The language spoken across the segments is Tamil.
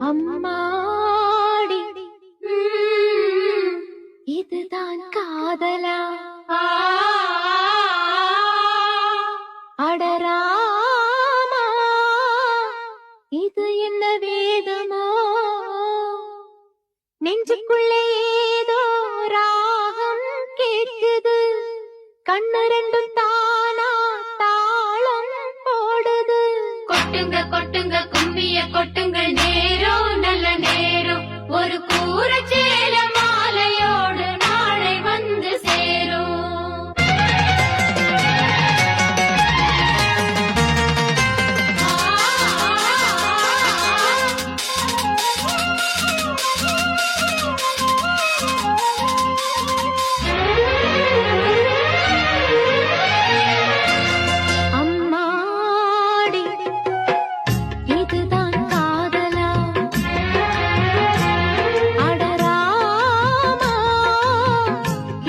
அம்மாடி இதுதான் காதலா அடராமா இது என்ன வேதமோ நெஞ்சுக்குள்ளே ஏதோ ராகம் கேட்குது கண்ணு ரெண்டும் தானா தாளம் போடுது கொட்டுங்க கொட்டுங்க கும்மிய கொட்டுங்க நேரம் நல்ல நேரம் ஒரு கூரச்சேல மாலையோடு நாளை வந்து சேரும் அம்மாடி இதுதான் காதலா அடராமா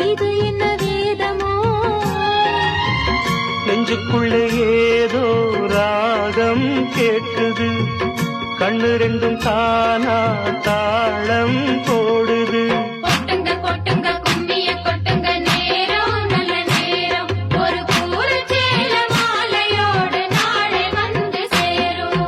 இது என்ன வேதமோ நெஞ்சுக்குள்ளே ஏதோ ராகம் கேட்குது கண்ணு ரெண்டும் தானா தாளம் போடுது கொட்டுங்க கொட்டுங்க கும்மிய கொட்டுங்க நேரம் நல்ல நேரம் ஒரு கூரச்சேல மாலையோடு நாளை வந்து சேரும்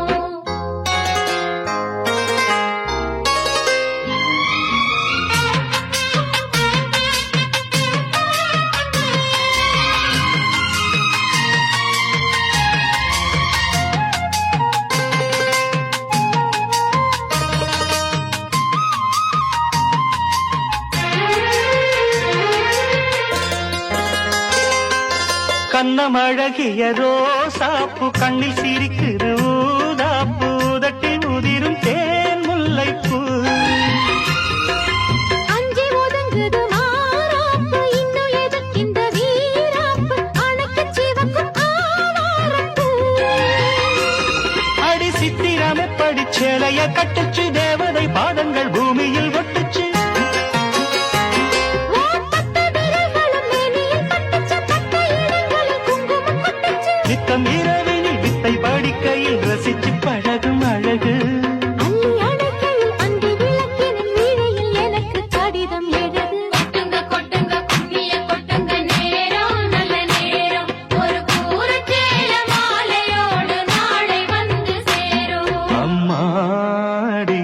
கண்ணமழகிய ரோசாப்பு கண்ணில் சிரிக்குது ஊதாப்பு உதட்டில் உதிரும் தேன் முல்லைப்பூ அஞ்சி ஒதுங்குது மாறாப்பு இன்னும் எதற்கிந்த வீராப்பு அணைக்கச் சிவக்கும் ஆவாரப்பூ அடி சித்திரமே படிச்சேலைய கட்டுச்சு தேவதை பாதங்கள் பூமியில் ஒட்டுச்சு ஓப்பட்ட விரல்களும் மேனியில் பட்டுச்சு பட்ட இடங்களில் குங்குமம் கொட்டுச்சு நித்தம் இரவினில் வித்தை படிக்கையில் ரசிச்சு பழகும் அழகு அள்ளி அணைக்கையில் அன்பு விளக்கினில் வீழையில் எனக்கு கடிதம் எழுது கொட்டுங்க கொட்டுங்க கும்மிய கொட்டுங்க நேரம் நல்ல நேரம் ஒரு கூரச்சேல மாலையோடு நாளை வந்து சேரும் அம்மாடி